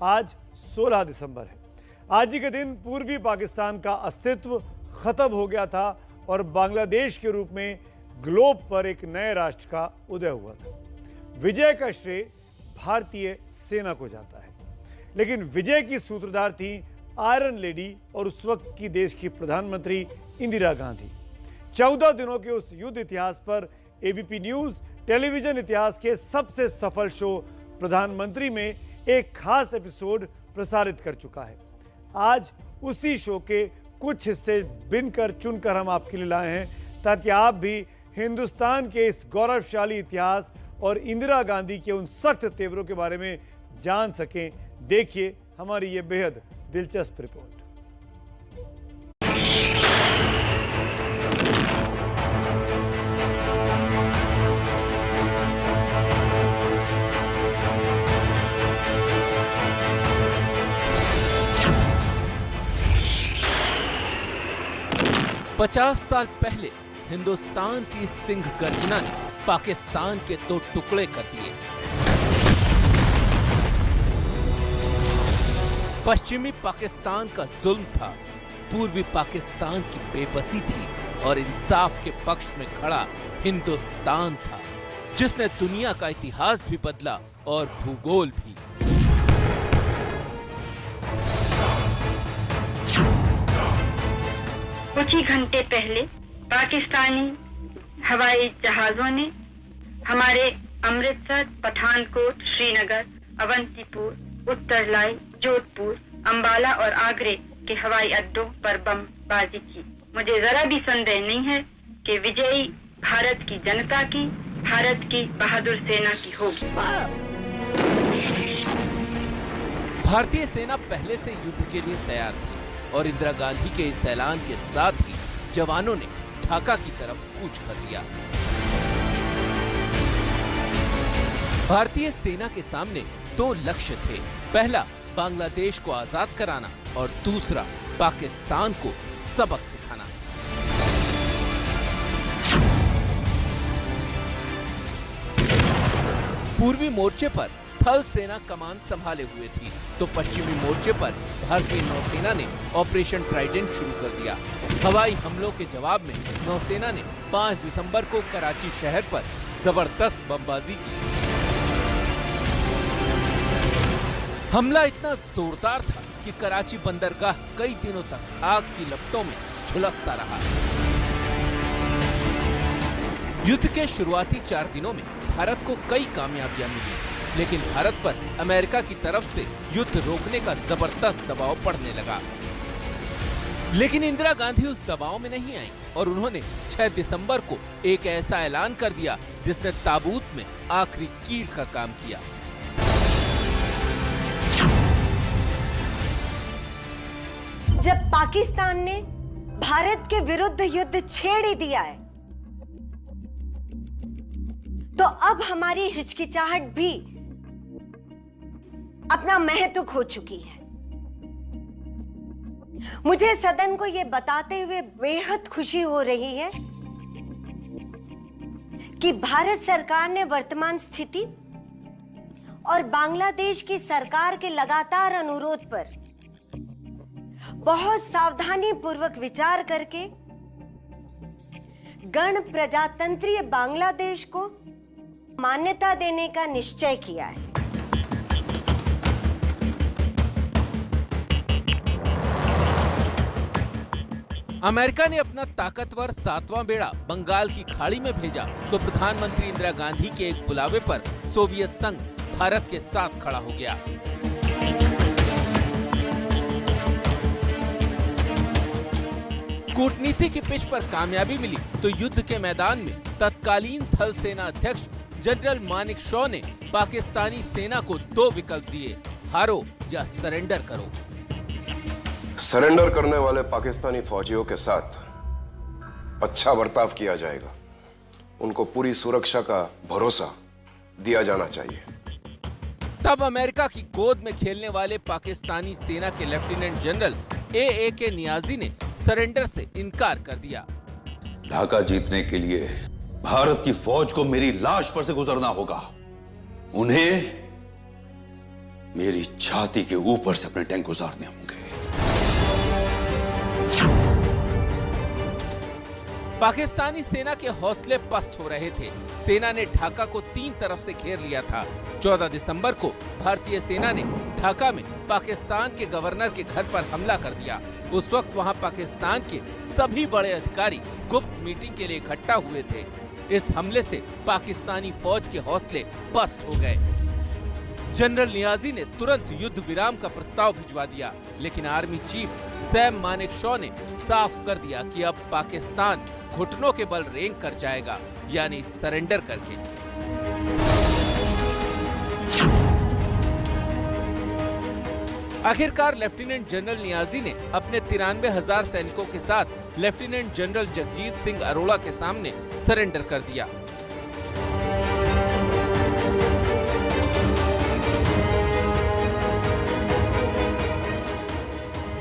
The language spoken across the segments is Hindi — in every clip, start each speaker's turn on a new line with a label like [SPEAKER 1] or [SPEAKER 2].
[SPEAKER 1] आज 16 दिसंबर है। आज ही के दिन पूर्वी पाकिस्तान का अस्तित्व खत्म हो गया था और बांग्लादेश के रूप में ग्लोब पर एक नए राष्ट्र का उदय हुआ था। विजय का श्रेय भारतीय सेना को जाता है, लेकिन विजय की सूत्रधार थी आयरन लेडी और उस वक्त की देश की प्रधानमंत्री इंदिरा गांधी। 14 दिनों के उस युद्ध इतिहास पर एबीपी न्यूज टेलीविजन इतिहास के सबसे सफल शो प्रधानमंत्री में एक खास एपिसोड प्रसारित कर चुका है। आज उसी शो के कुछ हिस्से बिनकर चुनकर हम आपके लिए लाए हैं ताकि आप भी हिंदुस्तान के इस गौरवशाली इतिहास और इंदिरा गांधी के उन सख्त तेवरों के बारे में जान सकें। देखिए हमारी ये बेहद दिलचस्प रिपोर्ट।
[SPEAKER 2] पचास साल पहले हिंदुस्तान की सिंह गर्जना ने पाकिस्तान के 2 टुकड़े कर दिए। पश्चिमी पाकिस्तान का जुल्म था, पूर्वी पाकिस्तान की बेबसी थी और इंसाफ के पक्ष में खड़ा हिंदुस्तान था, जिसने दुनिया का इतिहास भी बदला और भूगोल भी।
[SPEAKER 3] कुछ ही घंटे पहले पाकिस्तानी हवाई जहाजों ने हमारे अमृतसर, पठानकोट, श्रीनगर, अवंतीपुर, उत्तरलाई, जोधपुर, अंबाला और आगरे के हवाई अड्डों पर बमबाजी की। मुझे जरा भी संदेह नहीं है कि विजयी भारत की जनता की, भारत की बहादुर सेना की होगी।
[SPEAKER 2] भारतीय सेना पहले से युद्ध के लिए तैयार थी और इंदिरा गांधी के इस ऐलान के साथ ही जवानों ने ढाका की तरफ कूच कर दिया। भारतीय सेना के सामने 2 लक्ष्य थे। पहला बांग्लादेश को आजाद कराना और दूसरा पाकिस्तान को सबक सिखाना। पूर्वी मोर्चे पर थल सेना कमान संभाले हुए थी, तो पश्चिमी मोर्चे पर भारतीय नौसेना ने ऑपरेशन ट्राइडेंट शुरू कर दिया। हवाई हमलों के जवाब में नौसेना ने 5 दिसंबर को कराची शहर पर जबरदस्त बमबाजी की। हमला इतना जोरदार था कि कराची बंदरगाह कई दिनों तक आग की लपटों में झुलसता रहा। युद्ध के शुरुआती 4 दिनों में भारत को कई कामयाबियां मिली, लेकिन भारत पर अमेरिका की तरफ से युद्ध रोकने का जबरदस्त दबाव पड़ने लगा। लेकिन इंदिरा गांधी उस दबाव में नहीं आई और उन्होंने 6 दिसंबर को एक ऐसा ऐलान कर दिया जिसने ताबूत में आखिरी कील का काम किया।
[SPEAKER 4] जब पाकिस्तान ने भारत के विरुद्ध युद्ध छेड़ ही दिया है, तो अब हमारी हिचकिचाहट भी अपना महत्व खो चुकी है। मुझे सदन को यह बताते हुए बेहद खुशी हो रही है कि भारत सरकार ने वर्तमान स्थिति और बांग्लादेश की सरकार के लगातार अनुरोध पर बहुत सावधानी पूर्वक विचार करके गण प्रजातंत्रीय बांग्लादेश को मान्यता देने का निश्चय किया है।
[SPEAKER 2] अमेरिका ने अपना ताकतवर 7वां बेड़ा बंगाल की खाड़ी में भेजा, तो प्रधानमंत्री इंदिरा गांधी के एक बुलावे पर सोवियत संघ भारत के साथ खड़ा हो गया। कूटनीति की पिच पर कामयाबी मिली तो युद्ध के मैदान में तत्कालीन थल सेना अध्यक्ष जनरल मानिक शॉ ने पाकिस्तानी सेना को 2 विकल्प दिए, हारो या सरेंडर करो।
[SPEAKER 5] सरेंडर करने वाले पाकिस्तानी फौजियों के साथ अच्छा बर्ताव किया जाएगा, उनको पूरी सुरक्षा का भरोसा दिया जाना चाहिए।
[SPEAKER 2] तब अमेरिका की गोद में खेलने वाले पाकिस्तानी सेना के लेफ्टिनेंट जनरल ए.के. नियाजी ने सरेंडर से इनकार कर दिया।
[SPEAKER 6] ढाका जीतने के लिए भारत की फौज को मेरी लाश पर से गुजरना होगा। उन्हें मेरी छाती के ऊपर से अपने टैंक गुजारने होंगे।
[SPEAKER 2] पाकिस्तानी सेना के हौसले पस्त हो रहे थे। सेना ने ढाका को 3 तरफ से घेर लिया था। 14 दिसंबर को भारतीय सेना ने ढाका में पाकिस्तान के गवर्नर के घर पर हमला कर दिया। उस वक्त वहां पाकिस्तान के सभी बड़े अधिकारी गुप्त मीटिंग के लिए इकट्ठा हुए थे। इस हमले से पाकिस्तानी फौज के हौसले पस्त हो गए। जनरल नियाजी ने तुरंत युद्ध विराम का प्रस्ताव भिजवा दिया, लेकिन आर्मी चीफ सैम मानेकशॉ ने साफ कर दिया कि अब पाकिस्तान घुटनों के बल रेंग कर जाएगा, यानी सरेंडर करके। आखिरकार लेफ्टिनेंट जनरल नियाजी ने अपने 93,000 सैनिकों के साथ लेफ्टिनेंट जनरल जगजीत सिंह अरोड़ा के सामने सरेंडर कर दिया।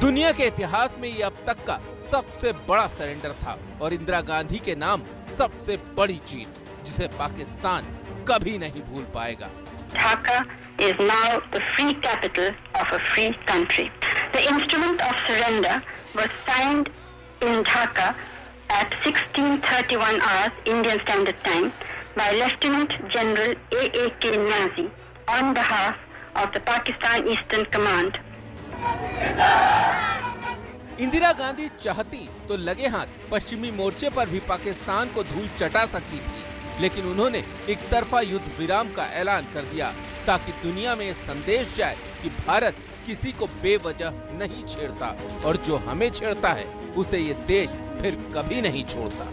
[SPEAKER 2] दुनिया के इतिहास में ये अब तक का सबसे बड़ा सरेंडर था और इंदिरा गांधी के नाम सबसे बड़ी जीत, जिसे पाकिस्तान कभी नहीं भूल पाएगा।
[SPEAKER 3] Dhaka is now the free capital of a free country. The instrument of surrender was signed in Dhaka at 16:31 hours Indian Standard Time by Lieutenant General A.A.K. Niazi on behalf of the Pakistan Eastern Command.
[SPEAKER 2] Indira Gandhi चाहती तो लगे हाथ पश्चिमी मोर्चे पर भी पाकिस्तान को धूल चटा सकती थी, लेकिन उन्होंने एक तरफा युद्ध विराम का ऐलान कर दिया ताकि दुनिया में संदेश जाए कि भारत किसी को बेवजह नहीं छेड़ता और जो हमें छेड़ता है उसे ये देश फिर कभी नहीं छोड़ता।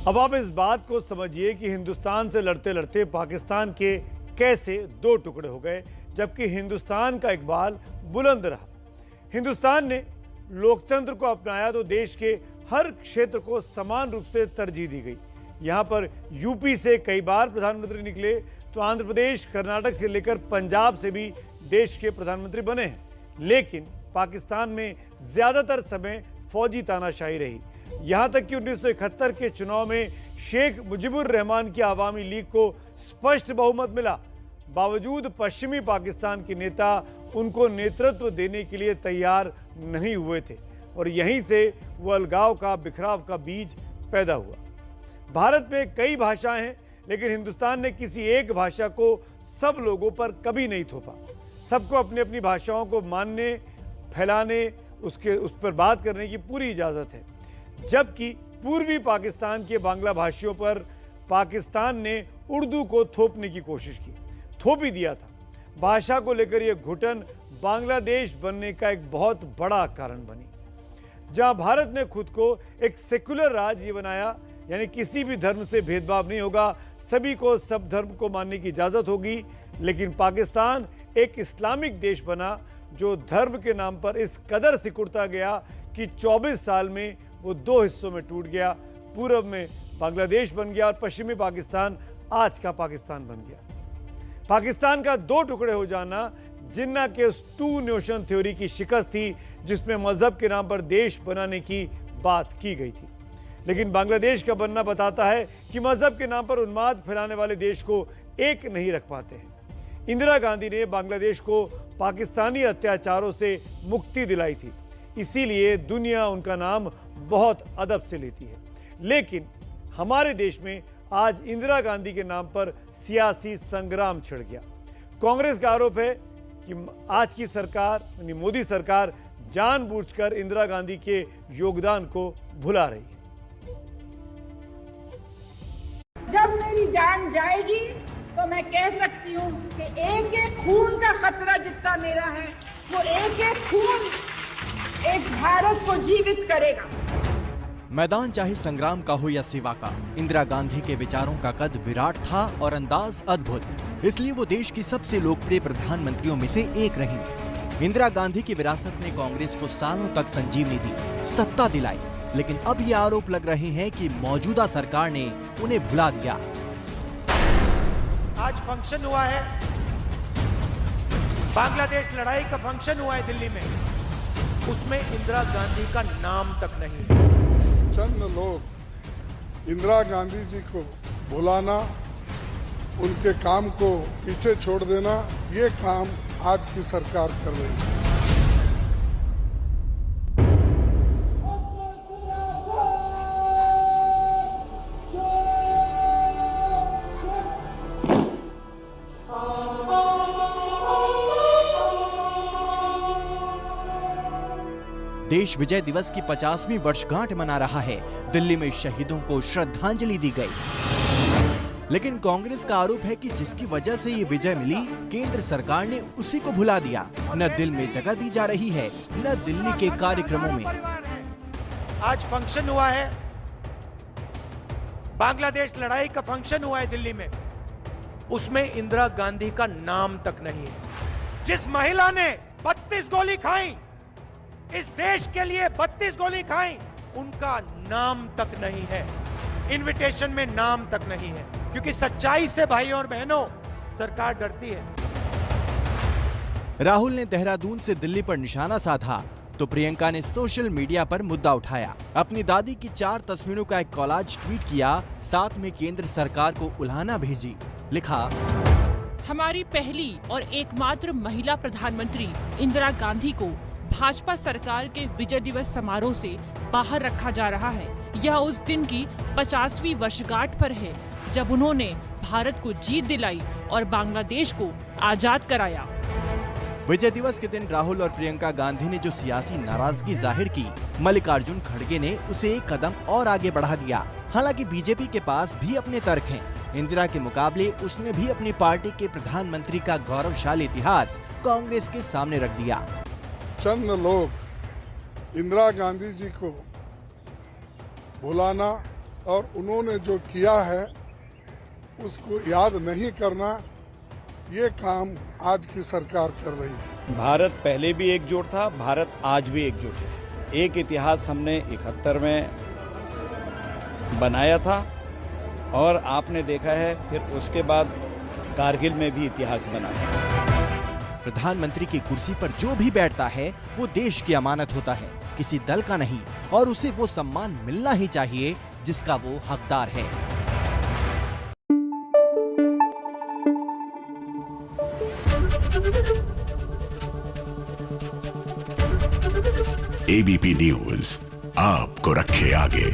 [SPEAKER 1] अब आप इस बात को समझिए कि हिंदुस्तान से लड़ते लड़ते पाकिस्तान के कैसे 2 टुकड़े हो गए, जबकि हिंदुस्तान का इकबाल बुलंद रहा। हिंदुस्तान ने लोकतंत्र को अपनाया तो देश के हर क्षेत्र को समान रूप से तरजीह दी गई। यहाँ पर यूपी से कई बार प्रधानमंत्री निकले तो आंध्र प्रदेश, कर्नाटक से लेकर पंजाब से भी देश के प्रधानमंत्री बने हैं, लेकिन पाकिस्तान में ज्यादातर समय फौजी तानाशाही रही। यहाँ तक कि 1971 के चुनाव में शेख मुजीबुर रहमान की आवामी लीग को स्पष्ट बहुमत मिला। बावजूद पश्चिमी पाकिस्तान के नेता उनको नेतृत्व देने के लिए तैयार नहीं हुए थे और यहीं से वो अलगाव का, बिखराव का बीज पैदा हुआ। भारत में कई भाषाएं हैं, लेकिन हिंदुस्तान ने किसी एक भाषा को सब लोगों पर कभी नहीं थोपा। सबको अपनी अपनी भाषाओं को मानने, फैलाने, उस पर बात करने की पूरी इजाज़त है। जबकि पूर्वी पाकिस्तान के बांग्ला भाषियों पर पाकिस्तान ने उर्दू को थोपने की कोशिश की, थोप ही दिया था। भाषा को लेकर यह घुटन बांग्लादेश बनने का एक बहुत बड़ा कारण बनी। जहां भारत ने खुद को एक सेकुलर राज्य बनाया, यानी किसी भी धर्म से भेदभाव नहीं होगा, सभी को सब धर्म को मानने की इजाज़त होगी, लेकिन पाकिस्तान एक इस्लामिक देश बना जो धर्म के नाम पर इस कदर सिकुड़ता गया कि 24 साल में वो 2 हिस्सों में टूट गया। पूरब में बांग्लादेश बन गया और पश्चिमी पाकिस्तान आज का पाकिस्तान बन गया। पाकिस्तान का 2 टुकड़े हो जाना जिन्ना के उस 2 नेशन थ्योरी की शिकस्त थी, जिसमें मजहब के नाम पर देश बनाने की बात की गई थी। लेकिन बांग्लादेश का बनना बताता है कि मजहब के नाम पर उन्माद फैलाने वाले देश को एक नहीं रख पाते हैं। इंदिरा गांधी ने बांग्लादेश को पाकिस्तानी अत्याचारों से मुक्ति दिलाई थी, इसीलिए दुनिया उनका नाम बहुत अदब से लेती है। लेकिन हमारे देश में आज इंदिरा गांधी के नाम पर सियासी संग्राम छिड़ गया। कांग्रेस का आरोप है कि आज की सरकार, यानी मोदी सरकार, जानबूझकर इंदिरा गांधी के योगदान को भुला रही है।
[SPEAKER 7] जब मेरी जान जाएगी तो मैं कह सकती हूँ कि एक एक खून का खतरा जितना मेरा है, वो एक एक खून एक भारत को जीवित करेगा।
[SPEAKER 8] मैदान चाहे संग्राम का हो या सेवा का, इंदिरा गांधी के विचारों का कद विराट था और अंदाज अद्भुत, इसलिए वो देश की सबसे लोकप्रिय प्रधानमंत्रियों में से एक रही। इंदिरा गांधी की विरासत ने कांग्रेस को सालों तक संजीवनी दी, सत्ता दिलाई, लेकिन अब ये आरोप लग रहे हैं कि मौजूदा सरकार ने उन्हें भुला दिया।
[SPEAKER 9] आज फंक्शन हुआ है, बांग्लादेश लड़ाई का फंक्शन हुआ है दिल्ली में, उसमें इंदिरा गांधी का नाम तक नहीं है।
[SPEAKER 10] चंद लोग इंदिरा गांधी जी को भुलाना उनके काम को पीछे छोड़ देना, ये काम आज की सरकार कर रही है।
[SPEAKER 8] देश विजय दिवस की 50वीं वर्षगांठ मना रहा है। दिल्ली में शहीदों को श्रद्धांजलि दी गई। लेकिन कांग्रेस का आरोप है कि जिसकी वजह से ये विजय मिली, केंद्र सरकार ने उसी को भुला दिया। न दिल में जगह दी जा रही है, न दिल्ली के कार्यक्रमों में।
[SPEAKER 9] आज फंक्शन हुआ है, बांग्लादेश लड़ाई का फंक्शन हुआ है दिल्ली में, उसमें इंदिरा गांधी का नाम तक नहीं है। जिस महिला ने 32 गोली खाई, इस देश के लिए 32 गोली खाई, उनका नाम तक नहीं है। इनविटेशन में नाम तक नहीं है, क्योंकि सच्चाई से भाइयों और बहनों सरकार डरती है।
[SPEAKER 8] राहुल ने देहरादून से दिल्ली पर निशाना साधा तो प्रियंका ने सोशल मीडिया पर मुद्दा उठाया। अपनी दादी की 4 तस्वीरों का एक कॉलाज ट्वीट किया, साथ में केंद्र सरकार को उल्हाना भेजी। लिखा,
[SPEAKER 11] हमारी पहली और एकमात्र महिला प्रधानमंत्री इंदिरा गांधी को भाजपा सरकार के विजय दिवस समारोह से बाहर रखा जा रहा है। यह उस दिन की 50वीं वर्षगांठ पर है जब उन्होंने भारत को जीत दिलाई और बांग्लादेश को आजाद कराया।
[SPEAKER 8] विजय दिवस के दिन राहुल और प्रियंका गांधी ने जो सियासी नाराजगी जाहिर की, मल्लिकार्जुन खड़गे ने उसे एक कदम और आगे बढ़ा दिया। हालांकि बीजेपी के पास भी अपने तर्क हैं। इंदिरा के मुकाबले उसने भी अपनी पार्टी के प्रधानमंत्री का गौरवशाली इतिहास कांग्रेस के सामने रख दिया।
[SPEAKER 10] चंद लोग इंदिरा गांधी जी को भुलाना और उन्होंने जो किया है उसको याद नहीं करना, ये काम आज की सरकार कर रही है।
[SPEAKER 12] भारत पहले भी एकजुट था, भारत आज भी एकजुट है। एक इतिहास हमने 71 में बनाया था और आपने देखा है फिर उसके बाद कारगिल में भी इतिहास बना है।
[SPEAKER 8] प्रधानमंत्री की कुर्सी पर जो भी बैठता है वो देश की अमानत होता है, किसी दल का नहीं, और उसे वो सम्मान मिलना ही चाहिए जिसका वो हकदार है।
[SPEAKER 13] ABP न्यूज़ आपको रखे आगे।